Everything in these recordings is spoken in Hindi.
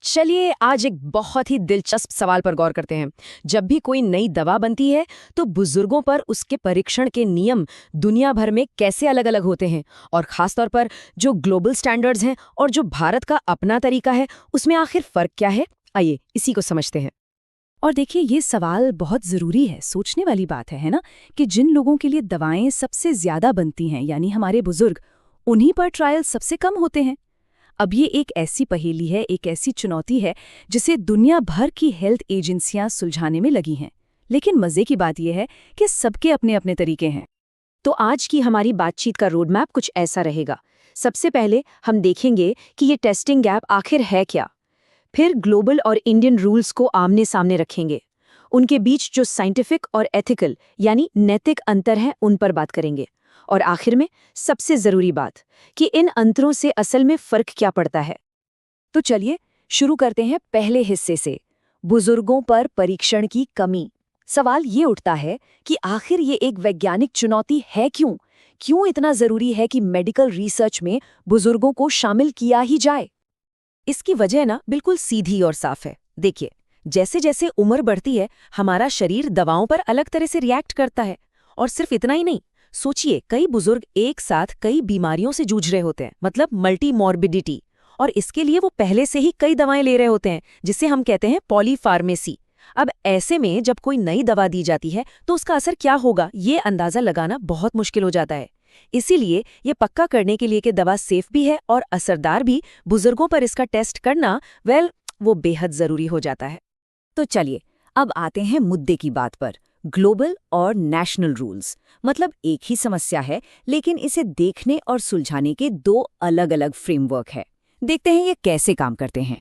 चलिए आज एक बहुत ही दिलचस्प सवाल पर गौर करते हैं। जब भी कोई नई दवा बनती है तो बुजुर्गों पर उसके परीक्षण के नियम दुनिया भर में कैसे अलग-अलग होते हैं और खासतौर पर जो ग्लोबल स्टैंडर्ड्स हैं और जो भारत का अपना तरीका है उसमें आखिर फर्क क्या है। आइए इसी को समझते हैं। और देखिए ये सवाल बहुत ज़रूरी है, सोचने वाली बात है ना, कि जिन लोगों के लिए दवाएं सबसे ज़्यादा बनती हैं यानी हमारे बुजुर्ग, उन्हीं पर ट्रायल सबसे कम होते हैं। अब ये एक ऐसी पहेली है, एक ऐसी चुनौती है जिसे दुनिया भर की हेल्थ एजेंसियां सुलझाने में लगी हैं। लेकिन मज़े की बात यह है कि सबके अपने अपने तरीके हैं। तो आज की हमारी बातचीत का रोड मैप कुछ ऐसा रहेगा। सबसे पहले हम देखेंगे कि ये टेस्टिंग गैप आखिर है क्या। फिर ग्लोबल और इंडियन रूल्स को आमने सामने रखेंगे। उनके बीच जो साइंटिफिक और एथिकल यानी नैतिक अंतर है उन पर बात करेंगे। और आखिर में सबसे जरूरी बात कि इन अंतरों से असल में फर्क क्या पड़ता है। तो चलिए शुरू करते हैं पहले हिस्से से, बुजुर्गों पर परीक्षण की कमी। सवाल ये उठता है कि आखिर ये एक वैज्ञानिक चुनौती है क्यों? क्यों इतना जरूरी है कि मेडिकल रिसर्च में बुजुर्गों को शामिल किया ही जाए? इसकी वजह ना बिल्कुल सीधी और साफ है। देखिए, जैसे जैसे उम्र बढ़ती है हमारा शरीर दवाओं पर अलग तरह से रिएक्ट करता है। और सिर्फ इतना ही नहीं, सोचिए कई बुजुर्ग एक साथ कई बीमारियों से जूझ रहे होते हैं, मतलब मल्टी मॉर्बिडिटी। और इसके लिए वो पहले से ही कई दवाएं ले रहे होते हैं, जिसे हम कहते हैं पॉलीफार्मेसी। अब ऐसे में जब कोई नई दवा दी जाती है तो उसका असर क्या होगा ये अंदाजा लगाना बहुत मुश्किल हो जाता है। इसीलिए ये पक्का करने के लिए कि दवा सेफ भी है और असरदार भी, बुजुर्गों पर इसका टेस्ट करना वो बेहद जरूरी हो जाता है। तो चलिए अब आते हैं मुद्दे की बात पर। ग्लोबल और नेशनल रूल्स मतलब एक ही समस्या है, लेकिन इसे देखने और सुलझाने के दो अलग-अलग फ्रेमवर्क है। देखते हैं ये कैसे काम करते हैं।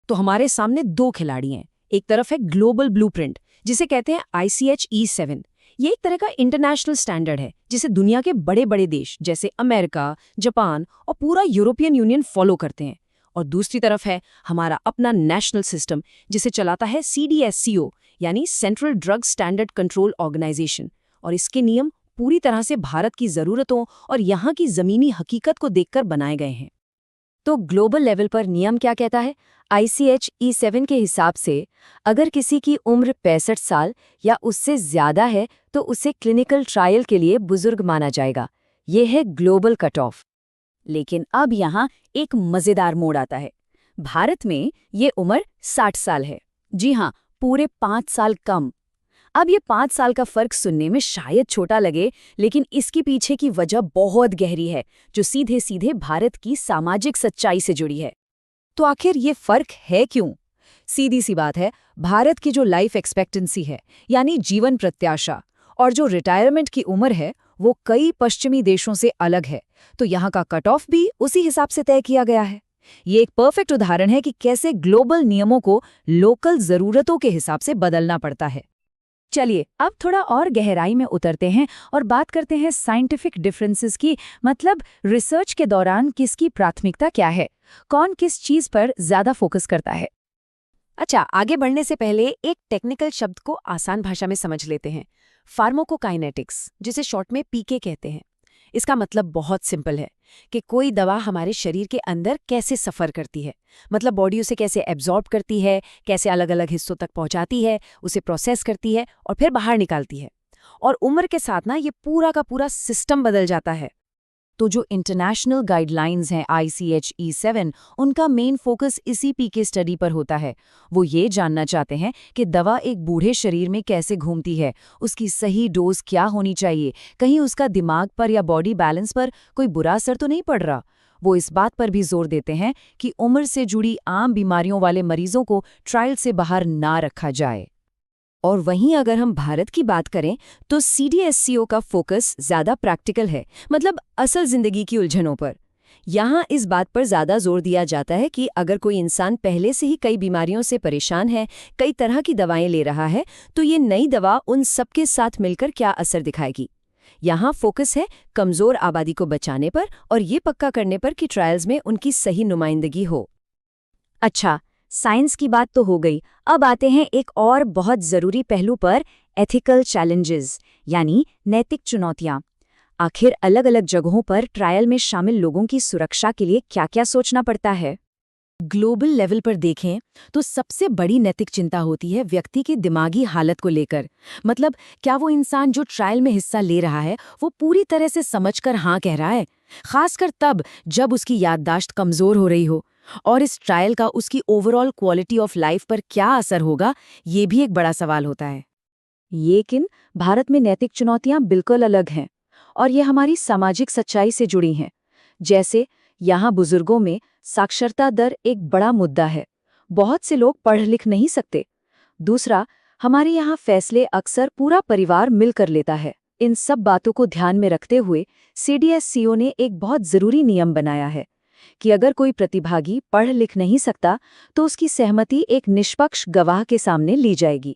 तो हमारे सामने दो खिलाड़ी हैं। एक तरफ है ग्लोबल ब्लूप्रिंट, जिसे कहते हैं ICH-E7। ये एक तरह का इंटरनेशनल स्टैंडर्ड है जिसे दुनिया के बड़े बड़े देश जैसे अमेरिका, जापान और पूरा यूरोपियन यूनियन फॉलो करते हैं। और दूसरी तरफ है हमारा अपना नेशनल सिस्टम, जिसे चलाता है CDSCO यानी central drug standard control organisation. और इसके नियम पूरी तरह से भारत की ज़रूरतों और यहाँ की ज़मीनी हकीकत को देखकर बनाए गए हैं। तो ग्लोबल लेवल पर नियम क्या कहता है? ICH-E7 के हिसाब से अगर किसी की उम्र 65 साल या उससे ज़्यादा है तो उसे क्लिनिकल ट्रायल के लिए बुजुर्ग माना जाएगा। ये है ग्लोबल कट ऑफ। लेकिन अब यहाँ एक मज़ेदार मोड़ आता है। भारत में ये उम्र 60 साल है। जी हाँ, पूरे 5 साल कम। अब ये 5 साल का फर्क सुनने में शायद छोटा लगे, लेकिन इसके पीछे की वजह बहुत गहरी है, जो सीधे सीधे भारत की सामाजिक सच्चाई से जुड़ी है। तो आखिर ये फर्क है क्यों? सीधी सी बात है, भारत की जो लाइफ एक्सपेक्टेंसी है यानी जीवन प्रत्याशा और जो रिटायरमेंट की उम्र है वो कई पश्चिमी देशों से अलग है। तो यहाँ का कट ऑफ भी उसी हिसाब से तय किया गया है। ये एक परफेक्ट उदाहरण है कि कैसे ग्लोबल नियमों को लोकल जरूरतों के हिसाब से बदलना पड़ता है। चलिए अब थोड़ा और गहराई में उतरते हैं और बात करते हैं साइंटिफिक डिफरेंसेस की, मतलब रिसर्च के दौरान किसकी प्राथमिकता क्या है, कौन किस चीज पर ज्यादा फोकस करता है। अच्छा, आगे बढ़ने से पहले एक टेक्निकल शब्द को आसान भाषा में समझ लेते हैं। फार्माकोकाइनेटिक्स, जिसे शॉर्ट में PK कहते हैं। इसका मतलब बहुत सिंपल है कि कोई दवा हमारे शरीर के अंदर कैसे सफ़र करती है, मतलब बॉडी उसे कैसे एब्जॉर्ब करती है, कैसे अलग अलग हिस्सों तक पहुंचाती है, उसे प्रोसेस करती है और फिर बाहर निकालती है। और उम्र के साथ ना ये पूरा का पूरा सिस्टम बदल जाता है। तो जो इंटरनेशनल गाइडलाइंस हैं ICH-E7, उनका मेन फोकस इसी PK स्टडी पर होता है। वो ये जानना चाहते हैं कि दवा एक बूढ़े शरीर में कैसे घूमती है, उसकी सही डोज क्या होनी चाहिए, कहीं उसका दिमाग पर या बॉडी बैलेंस पर कोई बुरा असर तो नहीं पड़ रहा। वो इस बात पर भी जोर देते हैं कि उम्र से जुड़ी आम बीमारियों वाले मरीजों को ट्रायल से बाहर ना रखा जाए। और वहीं अगर हम भारत की बात करें तो CDSCO का फोकस ज़्यादा प्रैक्टिकल है, मतलब असल जिंदगी की उलझनों पर। यहाँ इस बात पर ज़्यादा जोर दिया जाता है कि अगर कोई इंसान पहले से ही कई बीमारियों से परेशान है, कई तरह की दवाएं ले रहा है, तो ये नई दवा उन सबके साथ मिलकर क्या असर दिखाएगी। यहाँ फोकस है कमज़ोर आबादी को बचाने पर और ये पक्का करने पर कि ट्रायल्स में उनकी सही नुमाइंदगी हो। अच्छा, साइंस की बात तो हो गई, अब आते हैं एक और बहुत ज़रूरी पहलू पर, एथिकल चैलेंजेस यानी नैतिक चुनौतियाँ। आखिर अलग अलग जगहों पर ट्रायल में शामिल लोगों की सुरक्षा के लिए क्या-क्या सोचना पड़ता है। ग्लोबल लेवल पर देखें तो सबसे बड़ी नैतिक चिंता होती है व्यक्ति की दिमागी हालत को लेकर। मतलब क्या वो इंसान जो ट्रायल में हिस्सा ले रहा है वो पूरी तरह से समझकर हाँ कह रहा है, खासकर तब जब उसकी याददाश्त कमजोर हो रही हो। और इस ट्रायल का उसकी ओवरऑल क्वालिटी ऑफ लाइफ पर क्या असर होगा, ये भी एक बड़ा सवाल होता है। लेकिन भारत में नैतिक चुनौतियां बिल्कुल अलग हैं और ये हमारी सामाजिक सच्चाई से जुड़ी हैं। जैसे यहाँ बुजुर्गों में साक्षरता दर एक बड़ा मुद्दा है, बहुत से लोग पढ़ लिख नहीं सकते। दूसरा, हमारे यहाँ फैसले अक्सर पूरा परिवार मिलकर लेता है। इन सब बातों को ध्यान में रखते हुए CDSCO ने एक बहुत ज़रूरी नियम बनाया है कि अगर कोई प्रतिभागी पढ़ लिख नहीं सकता तो उसकी सहमति एक निष्पक्ष गवाह के सामने ली जाएगी।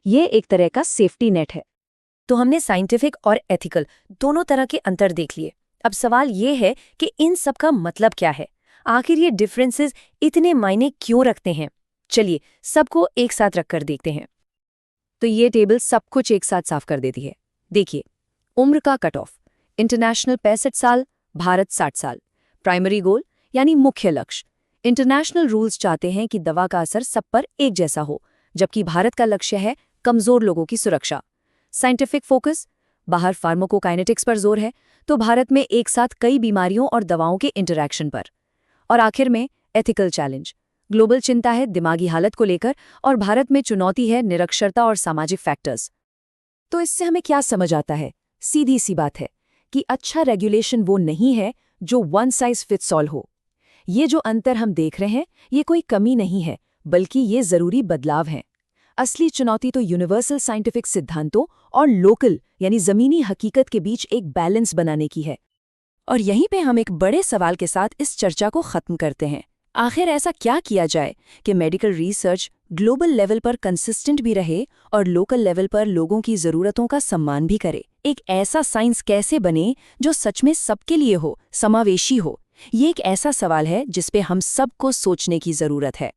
ये एक तरह का सेफ्टी नेट है। तो हमने साइंटिफिक और एथिकल दोनों तरह के अंतर देख लिए। अब सवाल ये है कि इन सब का मतलब क्या है, आखिर ये डिफरेंसेस इतने मायने क्यों रखते हैं। चलिए सबको एक साथ रखकर देखते हैं। तो ये टेबल सब कुछ एक साथ साफ कर देती है। देखिए, उम्र का कट ऑफ, इंटरनेशनल 65 साल, भारत 60 साल। प्राइमरी गोल यानी मुख्य लक्ष्य, इंटरनेशनल रूल्स चाहते हैं कि दवा का असर सब पर एक जैसा हो, जबकि भारत का लक्ष्य है कमजोर लोगों की सुरक्षा। साइंटिफिक फोकस, बाहर फार्माकोकाइनेटिक्स पर जोर है, तो भारत में एक साथ कई बीमारियों और दवाओं के इंटरैक्शन पर। और आखिर में एथिकल चैलेंज, ग्लोबल चिंता है दिमागी हालत को लेकर और भारत में चुनौती है निरक्षरता और सामाजिक फैक्टर्स। तो इससे हमें क्या समझ आता है? सीधी सी बात है कि अच्छा रेगुलेशन वो नहीं है जो वन साइज फिट्स ऑल हो। ये जो अंतर हम देख रहे हैं, ये कोई कमी नहीं है, बल्कि ये जरूरी बदलाव हैं। असली चुनौती तो यूनिवर्सल साइंटिफिक सिद्धांतों और लोकल यानी जमीनी हकीकत के बीच एक बैलेंस बनाने की है। और यहीं पे हम एक बड़े सवाल के साथ इस चर्चा को खत्म करते हैं। आखिर ऐसा क्या किया जाए कि मेडिकल रिसर्च ग्लोबल लेवल पर कंसिस्टेंट भी रहे और लोकल लेवल पर लोगों की ज़रूरतों का सम्मान भी करे? एक ऐसा साइंस कैसे बने जो सच में सबके लिए हो, समावेशी हो? ये एक ऐसा सवाल है जिस पे हम सबको सोचने की ज़रूरत है।